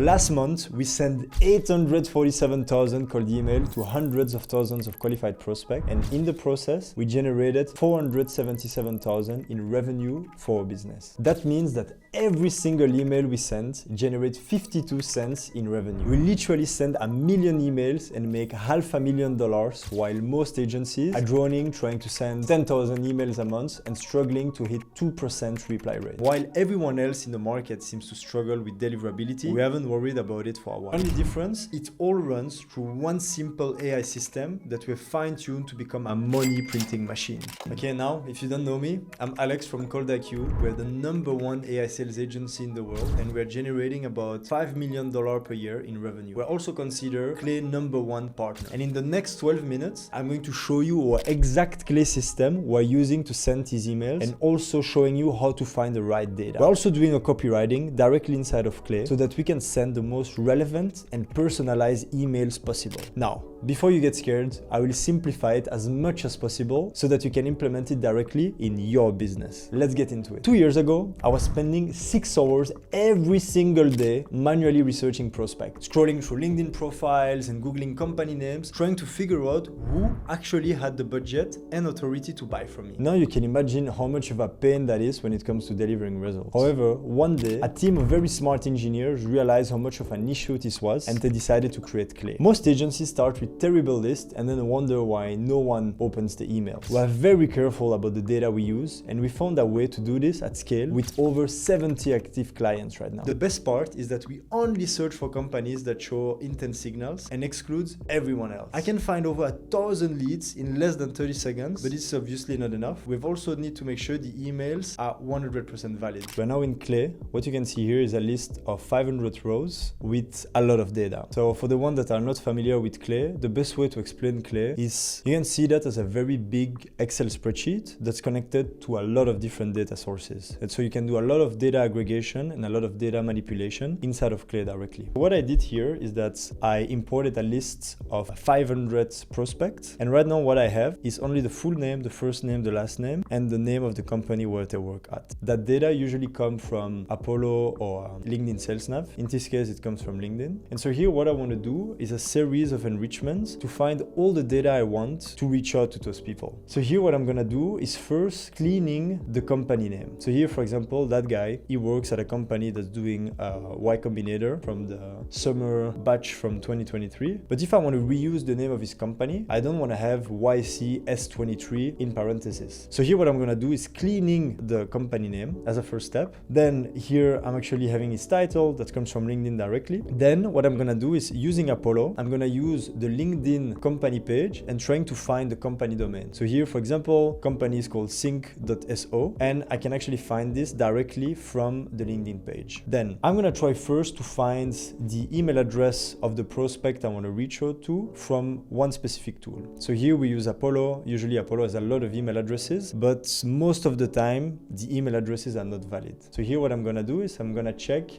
last month, we sent 847,000 cold emails to hundreds of thousands of qualified prospects. And in the process, we generated 477,000 in revenue for our business. That means that every single email we sent generates 52 cents in revenue. We literally send 1 million emails and make $500,000, while most agencies are droning trying to send 10,000 emails a month and struggling to hit 2% reply rate. While everyone else in the market seems to struggle with deliverability, we haven't worried about it for a while. The only difference, it all runs through one simple AI system that we've fine-tuned to become a money printing machine. Okay, now, if you don't know me, I'm Alex from ColdIQ. We're the #1 AI sales agency in the world, and we're generating about $5 million per year in revenue. We're also considered Clay #1 partner. And in the next 12 minutes, I'm going to show you our exact Clay system we're using to send these emails, and also showing you how to find the right data. We're also doing a copywriting directly inside of Clay so that we can send the most relevant and personalized emails possible. Now, before you get scared, I will simplify it as much as possible so that you can implement it directly in your business. Let's get into it. 2 years ago, I was spending 6 hours every single day manually researching prospects, scrolling through LinkedIn profiles and Googling company names, trying to figure out who actually had the budget and authority to buy from me. Now you can imagine how much of a pain that is when it comes to delivering results. However, one day, a team of very smart engineers realized how much of an issue this was, and they decided to create Clay. Most agencies start with terrible lists and then wonder why no one opens the emails. We are very careful about the data we use, and we found a way to do this at scale with over 70 active clients right now. The best part is that we only search for companies that show intent signals and excludes everyone else. I can find over 1,000 leads in less than 30 seconds, but it's obviously not enough. We've also need to make sure the emails are 100% valid. We're now in Clay. What you can see here is a list of 500 rows with a lot of data. So for the ones that are not familiar with Clay, the best way to explain Clay is you can see that as a very big Excel spreadsheet that's connected to a lot of different data sources. And so you can do a lot of data aggregation and a lot of data manipulation inside of Clay directly. What I did here is that I imported a list of 500 prospects. And right now what I have is only the full name, the first name, the last name, and the name of the company where they work at. That data usually comes from Apollo or LinkedIn Sales Nav. In this case, it comes from LinkedIn. And so here what I want to do is a series of enrichments to find all the data I want to reach out to those people. So here what I'm gonna do is first cleaning the company name. So here, for example, that guy, he works at a company that's doing Y Combinator from the summer batch from 2023. But if I want to reuse the name of his company, I don't want to have YCS23 in parentheses. So here what I'm gonna do is cleaning the company name as a first step. Then here I'm actually having his title that comes from LinkedIn directly. Then what I'm gonna do is using Apollo, I'm gonna use the LinkedIn company page and trying to find the company domain. So here, for example, company is called sync.so, and I can actually find this directly from the LinkedIn page. Then I'm gonna try first to find the email address of the prospect I want to reach out to from one specific tool. So here we use Apollo. Usually Apollo has a lot of email addresses, but most of the time the email addresses are not valid. So here what I'm gonna do is I'm gonna check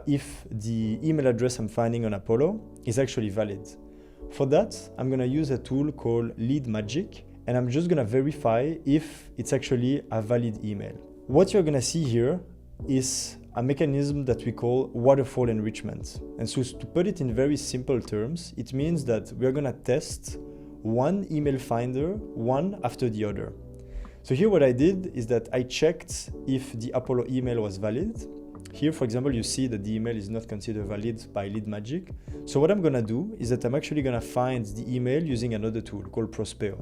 if the email address I'm finding on Apollo is actually valid. For that, I'm gonna use a tool called Lead Magic, and I'm just gonna verify if it's actually a valid email. What you're gonna see here is a mechanism that we call waterfall enrichment. And so to put it in very simple terms, it means that we're gonna test one email finder, one after the other. So here what I did is that I checked if the Apollo email was valid. Here, for example, you see that the email is not considered valid by Lead Magic. So what I'm gonna do is that I'm actually gonna find the email using another tool called Prospeo.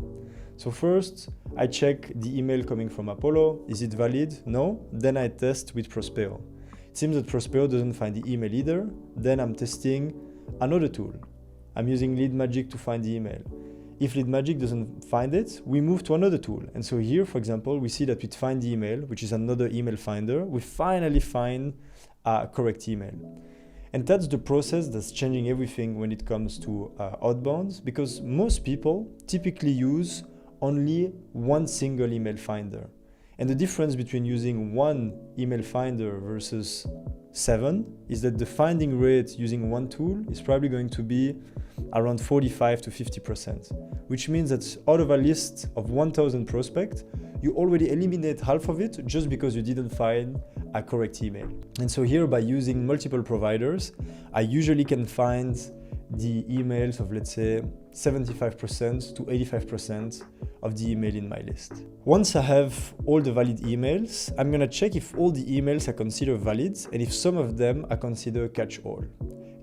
So first, I check the email coming from Apollo. Is it valid? No. Then I test with Prospeo. It seems that Prospeo doesn't find the email either. Then I'm testing another tool. I'm using Lead Magic to find the email. If Lead Magic doesn't find it, we move to another tool. And so here, for example, we see that with Find the Email, which is another email finder, we finally find a correct email. And that's the process that's changing everything when it comes to outbounds, because most people typically use only one single email finder. And the difference between using one email finder versus 7 is that the finding rate using one tool is probably going to be around 45 to 50%, which means that out of a list of 1,000 prospects, you already eliminate half of it just because you didn't find a correct email. And so here, by using multiple providers, I usually can find the emails of, let's say, 75% to 85% of the email in my list. Once I have all the valid emails, I'm gonna check if all the emails are considered valid and if some of them are considered catch-all.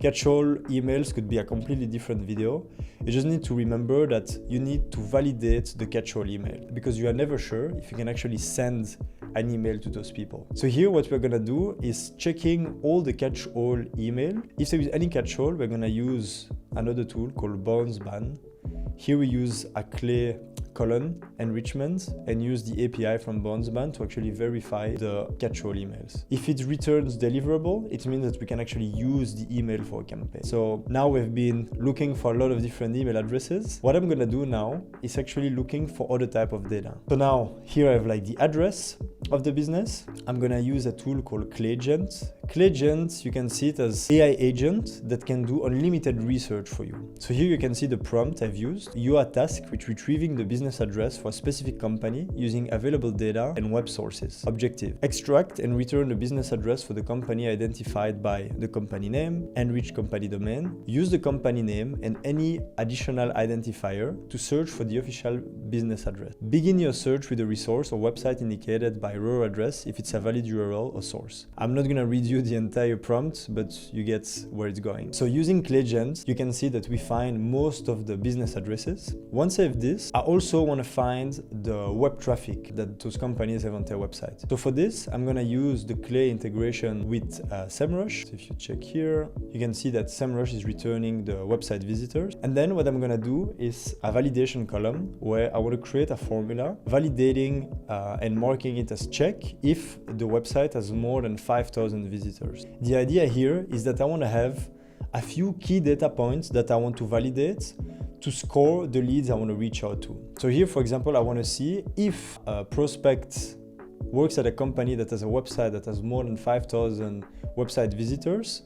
Catch-all emails could be a completely different video. You just need to remember that you need to validate the catch-all email because you are never sure if you can actually send an email to those people. So here what we're gonna do is checking all the catch-all email. If there is any catch-all, we're gonna use another tool called bounce ban. Here we use a clay column enrichment and use the API from BounceBand to actually verify the catch-all emails. If it returns deliverable, it means that we can actually use the email for a campaign. So now we've been looking for a lot of different email addresses. What I'm gonna do now is actually looking for other type of data. So now here I have like the address of the business. I'm gonna use a tool called Clayagent. Clayagent, you can see it as AI agent that can do unlimited research for you. So here you can see the prompt I've used. You are tasked with retrieving the business address for a specific company using available data and web sources. Objective: extract and return the business address for the company identified by the company name, enrich company domain, use the company name and any additional identifier to search for the official business address. Begin your search with a resource or website indicated by raw address if it's a valid URL or source. I'm not gonna read you the entire prompt, but you get where it's going. So using Clayagent, you can see that we find most of the business addresses. Once I have this, I also want to find the web traffic that those companies have on their website. So for this, I'm going to use the Clay integration with SEMrush. So if you check here, you can see that SEMrush is returning the website visitors. And then what I'm going to do is a validation column where I want to create a formula validating and marking it as check if the website has more than 5,000 visitors. The idea here is that I want to have a few key data points that I want to validate to score the leads I want to reach out to. So here, for example, I want to see if a prospect works at a company that has a website that has more than 5,000 website visitors.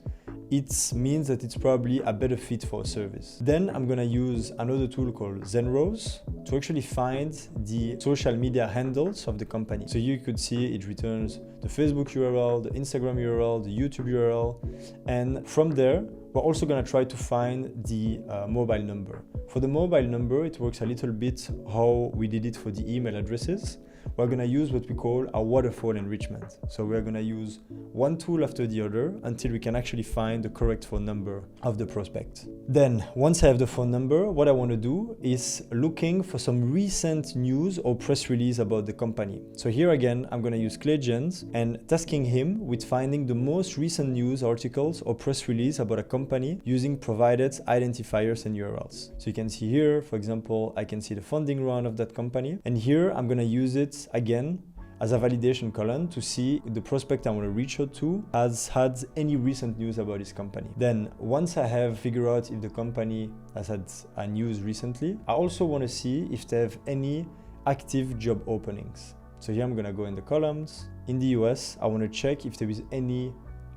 It means that it's probably a better fit for a service. Then I'm gonna use another tool called Zenrose to actually find the social media handles of the company. So you could see it returns the Facebook URL, the Instagram URL, the YouTube URL, and from there, we're also gonna try to find the mobile number. For the mobile number, it works a little bit how we did it for the email addresses. We're gonna use what we call a waterfall enrichment. So we're gonna use one tool after the other until we can actually find the correct phone number of the prospect. Then, once I have the phone number, what I wanna do is looking for some recent news or press release about the company. So here again, I'm gonna use Clayagent and tasking him with finding the most recent news articles or press release about a company using provided identifiers and URLs. So you can see here, for example, I can see the funding round of that company. And here I'm gonna use it again as a validation column to see if the prospect I want to reach out to has had any recent news about his company. Then once I have figured out if the company has had a news recently, I also want to see if they have any active job openings. So here I'm going to go in the columns. In the US, I want to check if there is any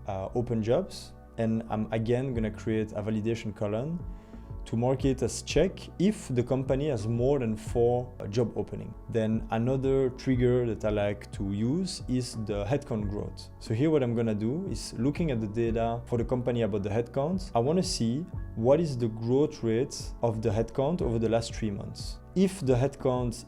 open jobs, and I'm again going to create a validation column to mark it as check if the company has more than 4 job openings. Then another trigger that I like to use is the headcount growth. So here what I'm gonna do is looking at the data for the company about the headcount, I wanna see what is the growth rate of the headcount over the last 3 months. If the headcount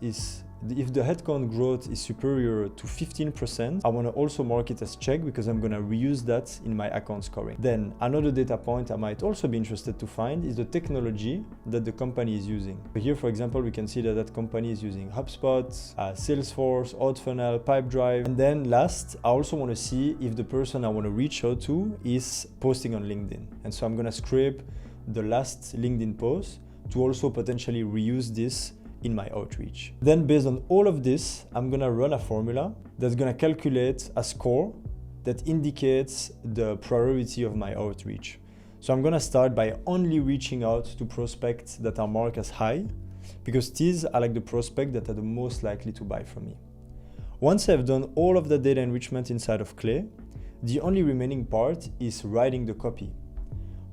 growth is superior to 15%, I want to also mark it as check because I'm going to reuse that in my account scoring. Then another data point I might also be interested to find is the technology that the company is using. So here, for example, we can see that that company is using HubSpot, Salesforce, Outfunnel, Pipedrive. And then last, I also want to see if the person I want to reach out to is posting on LinkedIn. And so I'm going to scrape the last LinkedIn post to also potentially reuse this in my outreach. Then based on all of this, I'm gonna run a formula that's gonna calculate a score that indicates the priority of my outreach. So I'm gonna start by only reaching out to prospects that are marked as high, because these are like the prospects that are the most likely to buy from me. Once I've done all of the data enrichment inside of Clay, the only remaining part is writing the copy.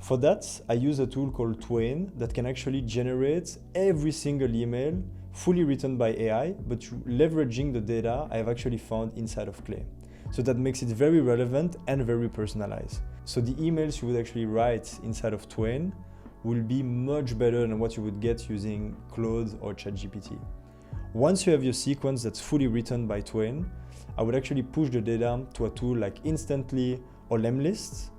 For that, I use a tool called Twain that can actually generate every single email fully written by AI, but leveraging the data I've actually found inside of Clay. So that makes it very relevant and very personalized. So the emails you would actually write inside of Twain will be much better than what you would get using Claude or ChatGPT. Once you have your sequence that's fully written by Twain, I would actually push the data to a tool like Instantly or Lemlist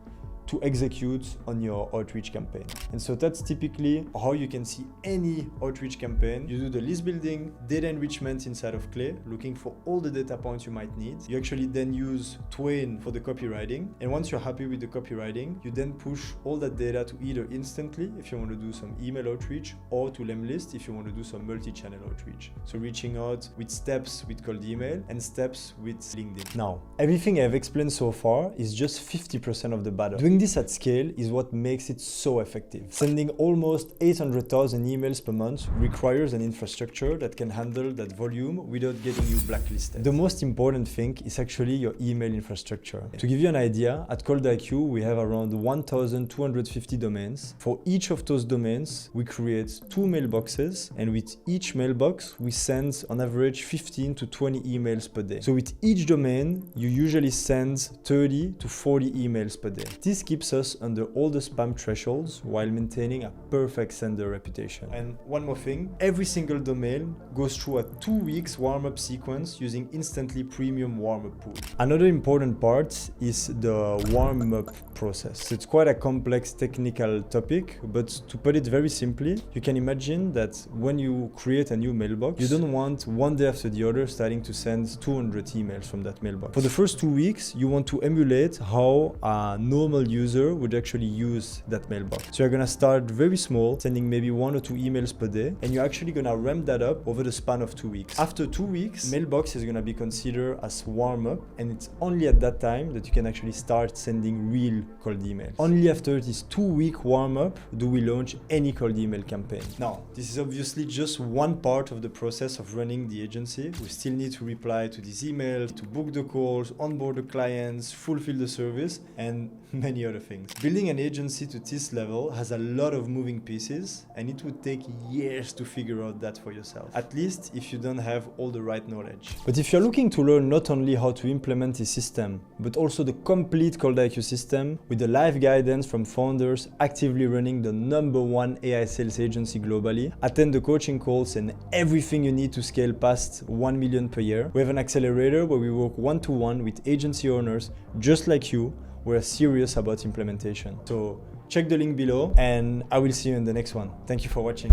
to execute on your outreach campaign. And so that's typically how you can see any outreach campaign. You do the list building, data enrichment inside of Clay, looking for all the data points you might need. You actually then use Twain for the copywriting. And once you're happy with the copywriting, you then push all that data to either Instantly if you want to do some email outreach, or to Lemlist if you want to do some multi-channel outreach. So reaching out with steps with cold email and steps with LinkedIn. Now, everything I've explained so far is just 50% of the battle. Doing this at scale is what makes it so effective. Sending almost 800,000 emails per month requires an infrastructure that can handle that volume without getting you blacklisted. The most important thing is actually your email infrastructure. To give you an idea, at ColdIQ we have around 1,250 domains. For each of those domains, we create 2 mailboxes, and with each mailbox we send on average 15 to 20 emails per day. So with each domain, you usually send 30 to 40 emails per day. This keeps us under all the spam thresholds while maintaining a perfect sender reputation. And one more thing, every single domain goes through a 2 weeks warm-up sequence using Instantly premium warm-up pool. Another important part is the warm-up process. It's quite a complex technical topic, but to put it very simply, you can imagine that when you create a new mailbox, you don't want one day after the other starting to send 200 emails from that mailbox. For the first 2 weeks, you want to emulate how a normal user would actually use that mailbox. So you're gonna start very small, sending maybe 1 or 2 emails per day, and you're actually gonna ramp that up over the span of 2 weeks. After 2 weeks, mailbox is gonna be considered as warm-up, and it's only at that time that you can actually start sending real cold emails. Only after this 2-week warm-up do we launch any cold email campaign. Now, this is obviously just one part of the process of running the agency. We still need to reply to these emails, to book the calls, onboard the clients, fulfill the service, and many other things. Building an agency to this level has a lot of moving pieces, and it would take years to figure out that for yourself, at least if you don't have all the right knowledge. But if you're looking to learn not only how to implement this system, but also the complete ColdIQ system with the live guidance from founders actively running the #1 AI sales agency globally, attend the coaching calls and everything you need to scale past 1 million per year. We have an accelerator where we work one-to-one with agency owners just like you. We're serious about implementation. So check the link below, and I will see you in the next one. Thank you for watching.